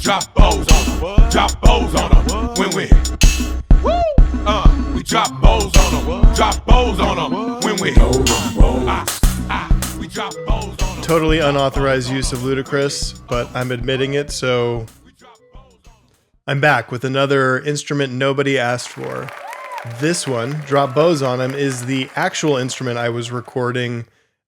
drop O's on them. Drop O's on them. When we. We drop O's on them. Drop O's on them. When we. We drop O's on them. Totally unauthorized use of Ludacris, but I'm admitting it, so I'm back with another instrument nobody asked for. This one, Drop Bows on Him, is the actual instrument I was recording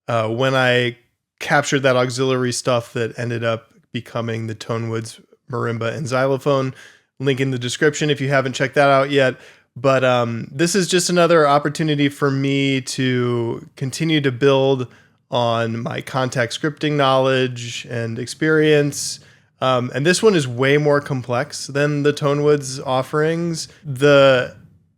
when I captured that auxiliary stuff that ended up becoming the Tonewoods Marimba and Xylophone. Link in the description if you haven't checked that out yet. But this is just another opportunity for me to continue to build on my Kontakt scripting knowledge and experience. And this one is way more complex than the Tonewoods offerings. The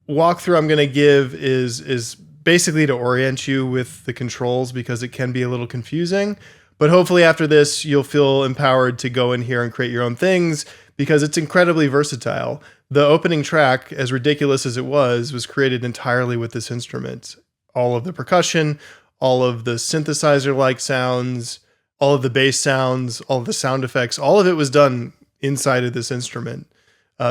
walkthrough I'm going to give is basically to orient you with the controls because it can be a little confusing. But hopefully after this, you'll feel empowered to go in here and create your own things because it's incredibly versatile. The opening track, as ridiculous as it was created entirely with this instrument. All of the percussion, all of the synthesizer-like sounds, all of the bass sounds, all of the sound effects, all of it was done inside of this instrument.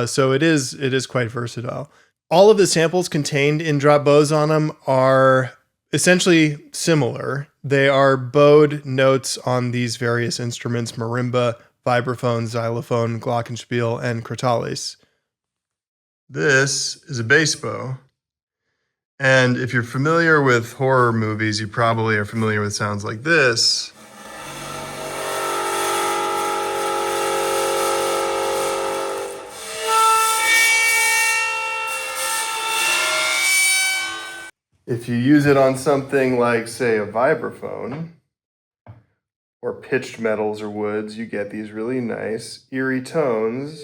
So it is quite versatile. All of the samples contained in Drop Bows on Them are essentially similar. They are bowed notes on these various instruments: marimba, vibraphone, xylophone, glockenspiel, and crotales. This is a bass bow. And if you're familiar with horror movies, you probably are familiar with sounds like this. If you use it on something like, say, a vibraphone or pitched metals or woods, you get these really nice, eerie tones.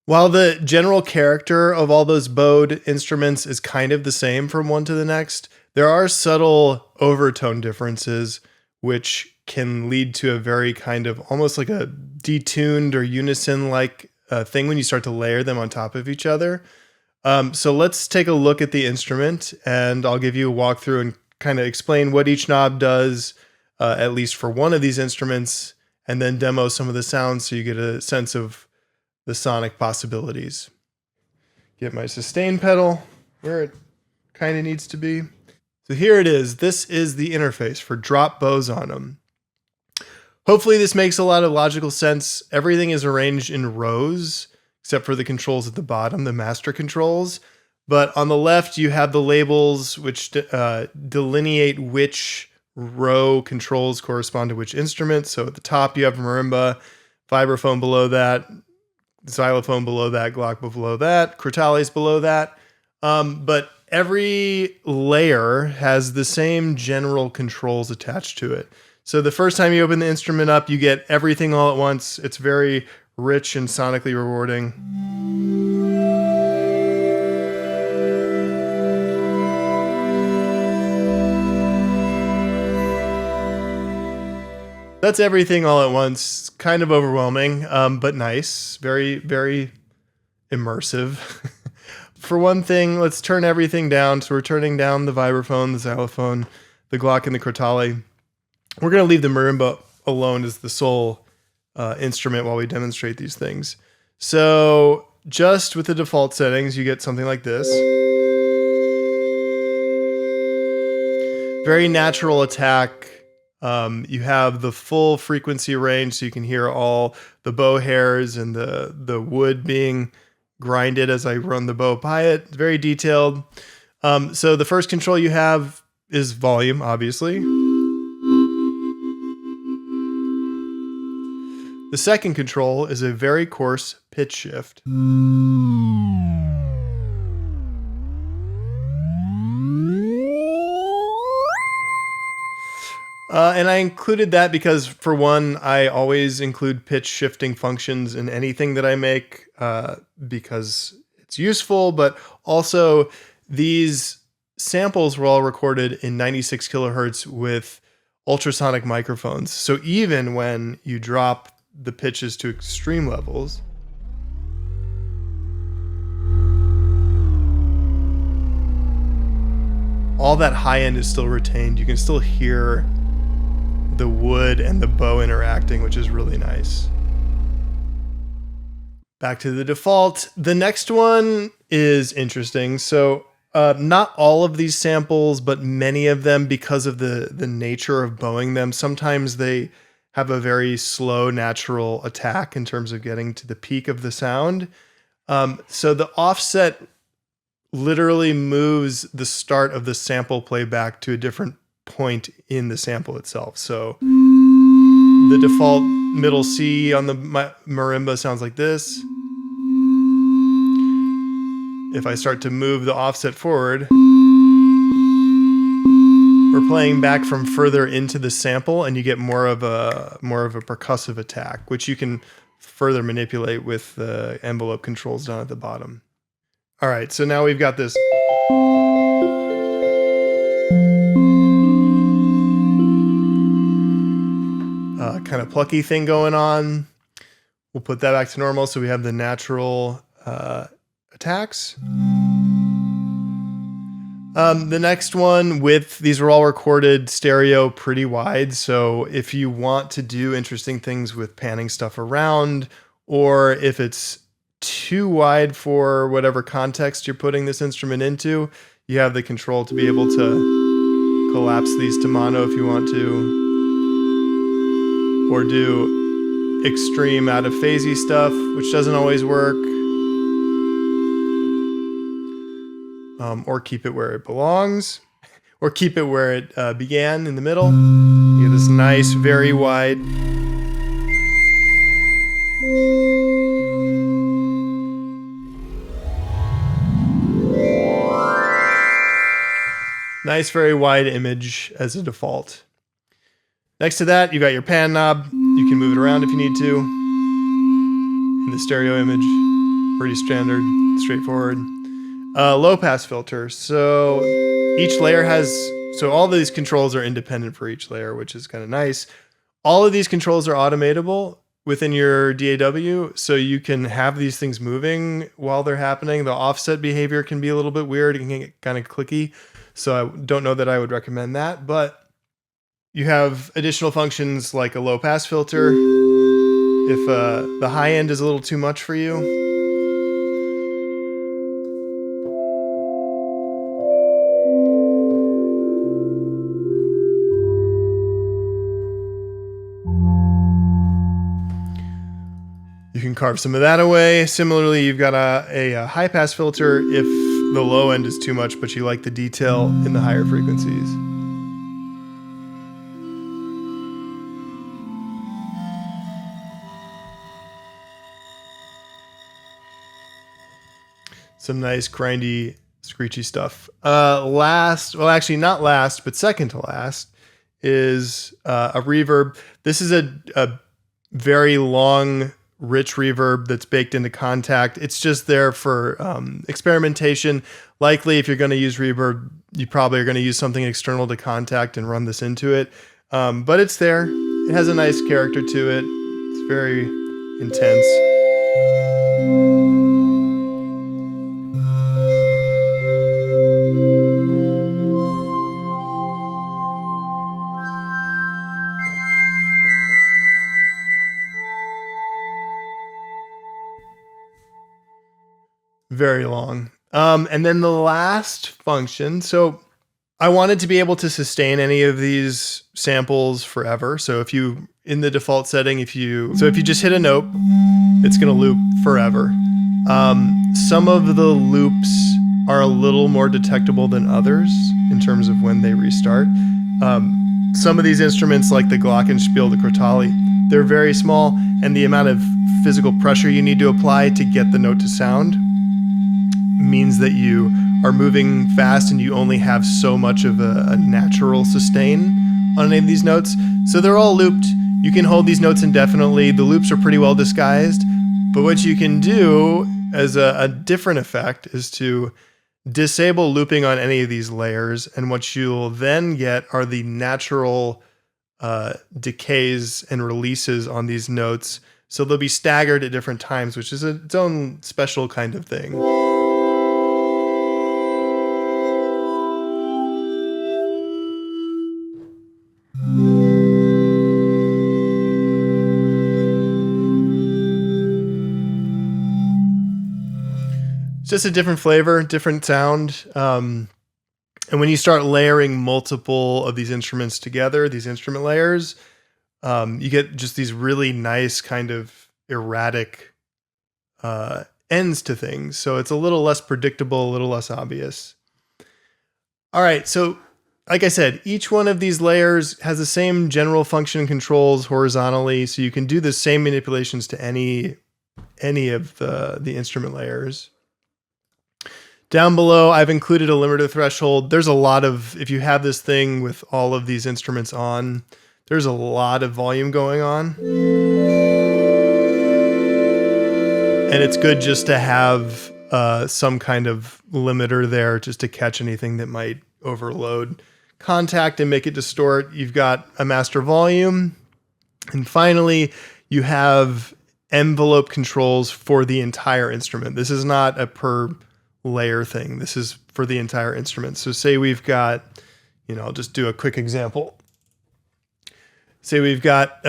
While the general character of all those bowed instruments is kind of the same from one to the next, there are subtle overtone differences which can lead to a very kind of almost like a detuned or unison-like thing when you start to layer them on top of each other. So let's take a look at the instrument and I'll give you a walkthrough and kind of explain what each knob does, at least for one of these instruments, and then demo some of the sounds so you get a sense of the sonic possibilities. Get my sustain pedal where it kind of needs to be. So here it is. This is the interface for Drop Bows on Them. Hopefully this makes a lot of logical sense. Everything is arranged in rows, except for the controls at the bottom, the master controls. But on the left, you have the labels which delineate which row controls correspond to which instrument. So at the top, you have marimba, vibraphone below that, xylophone below that, glock below that, crotales below that. But every layer has the same general controls attached to it. So the first time you open the instrument up, you get everything all at once. It's very rich and sonically rewarding. That's everything all at once. Kind of overwhelming, but nice. Very, very immersive. For one thing, let's turn everything down. So we're turning down the vibraphone, the xylophone, the glock, and the crotale. We're going to leave the marimba alone as the sole instrument while we demonstrate these things. So just with the default settings, you get something like this. Very natural attack. You have the full frequency range, so you can hear all the bow hairs and the wood being grinded as I run the bow by it. It's very detailed. So the first control you have is volume, obviously. The second control is a very coarse pitch shift. And I included that because, for one, I always include pitch shifting functions in anything that I make because it's useful, but also these samples were all recorded in 96 kilohertz with ultrasonic microphones. So even when you drop the pitches to extreme levels, all that high end is still retained. You can still hear the wood and the bow interacting, which is really nice. Back to the default. The next one is interesting. So not all of these samples, but many of them, because of the nature of bowing them, sometimes they have a very slow natural attack in terms of getting to the peak of the sound. So the offset literally moves the start of the sample playback to a different point in the sample itself. So the default middle C on the marimba sounds like this. If I start to move the offset forward, we're playing back from further into the sample, and you get more of a percussive attack, which you can further manipulate with the envelope controls down at the bottom. All right, so now we've got this kind of plucky thing going on. We'll put that back to normal so we have the natural attacks. The next one, these were all recorded stereo pretty wide, so if you want to do interesting things with panning stuff around, or if it's too wide for whatever context you're putting this instrument into, you have the control to be able to collapse these to mono if you want to, or do extreme out of phasey stuff, which doesn't always work, or keep it where it belongs, or keep it where it began in the middle. You get this nice, very wide. Nice, very wide image as a default. Next to that, you got your pan knob. You can move it around if you need to. In the stereo image, pretty standard, straightforward. Low pass filter. So each layer so all these controls are independent for each layer, which is kind of nice. All of these controls are automatable within your DAW, so you can have these things moving while they're happening. The offset behavior can be a little bit weird. It can get kind of clicky. So I don't know that I would recommend that, but you have additional functions like a low pass filter. If the high end is a little too much for you, you can carve some of that away. Similarly, you've got a high pass filter if the low end is too much, but you like the detail in the higher frequencies. Some nice grindy, screechy stuff. Actually not last, but second to last is a reverb. This is a very long, rich reverb that's baked into Kontakt. It's just there for experimentation. Likely, if you're going to use reverb, you probably are going to use something external to Kontakt and run this into it. But it's there. It has a nice character to it. It's very intense. Very long. And then the last function. So I wanted to be able to sustain any of these samples forever. So if you, in the default setting, if you just hit a note, it's going to loop forever. Some of the loops are a little more detectable than others in terms of when they restart. Some of these instruments, like the glockenspiel, the crotale, they're very small, and the amount of physical pressure you need to apply to get the note to sound means that you are moving fast and you only have so much of a natural sustain on any of these notes. So they're all looped. You can hold these notes indefinitely. The loops are pretty well disguised, but what you can do as a different effect is to disable looping on any of these layers, and what you'll then get are the natural decays and releases on these notes. So they'll be staggered at different times, which is its own special kind of thing. It's just a different flavor, different sound. And when you start layering multiple of these instruments together, these instrument layers, you get just these really nice kind of erratic ends to things. So it's a little less predictable, a little less obvious. All right, so like I said, each one of these layers has the same general function controls horizontally, so you can do the same manipulations to any of the instrument layers. Down below, I've included a limiter threshold. There's a lot of, if you have this thing with all of these instruments on, there's a lot of volume going on. And it's good just to have some kind of limiter there just to catch anything that might overload Kontakt and make it distort. You've got a master volume. And finally, you have envelope controls for the entire instrument. This is not a per layer thing. This is for the entire instrument. So say we've got, I'll just do a quick example. Say we've got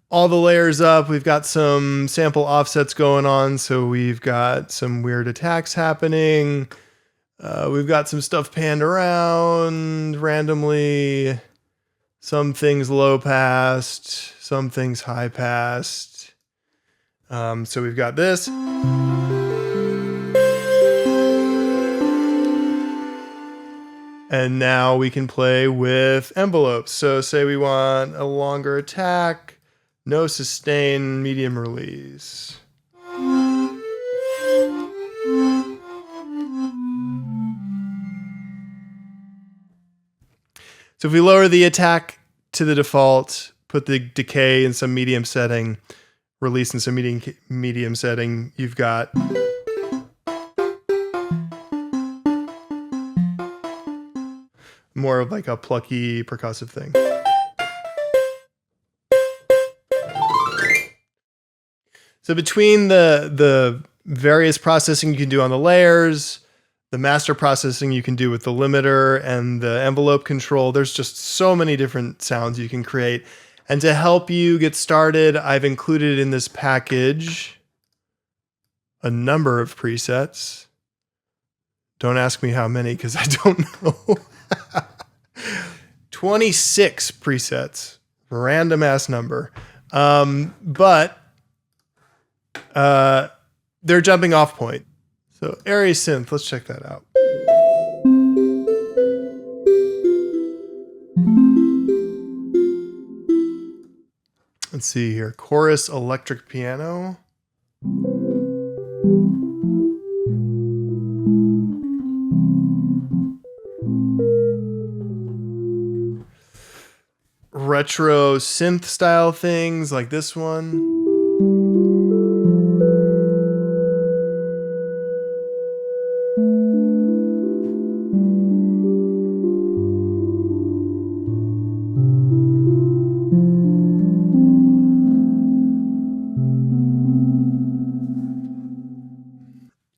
all the layers up. We've got some sample offsets going on. So we've got some weird attacks happening. We've got some stuff panned around randomly. Some things low passed, some things high passed. So we've got this. And now we can play with envelopes. So say we want a longer attack, no sustain, medium release. So if we lower the attack to the default, put the decay in some medium setting, release in some medium setting, you've got more of like a plucky percussive thing. So between the various processing you can do on the layers, the master processing you can do with the limiter and the envelope control, there's just so many different sounds you can create. And to help you get started, I've included in this package a number of presets. Don't ask me how many because I don't know. 26 presets, random ass number. But they're jumping off point. So Aries synth, let's check that out. Let's see here, chorus electric piano. Retro synth style things like this one.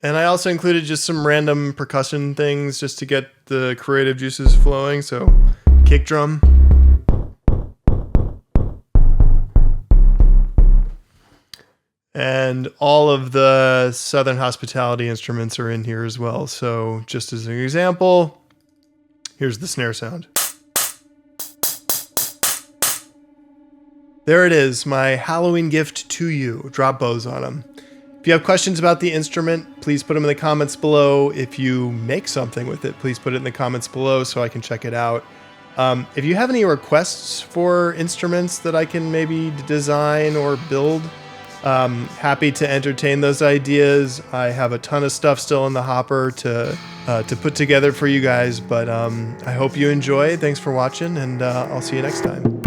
And I also included just some random percussion things just to get the creative juices flowing. So kick drum. And all of the Southern Hospitality instruments are in here as well. So just as an example, here's the snare sound. There it is, my Halloween gift to you. Drop bows on them. If you have questions about the instrument, please put them in the comments below. If you make something with it, please put it in the comments below so I can check it out. If you have any requests for instruments that I can maybe design or build, happy to entertain those ideas. I have a ton of stuff still in the hopper to put together for you guys, but I hope you enjoy. Thanks for watching, and I'll see you next time.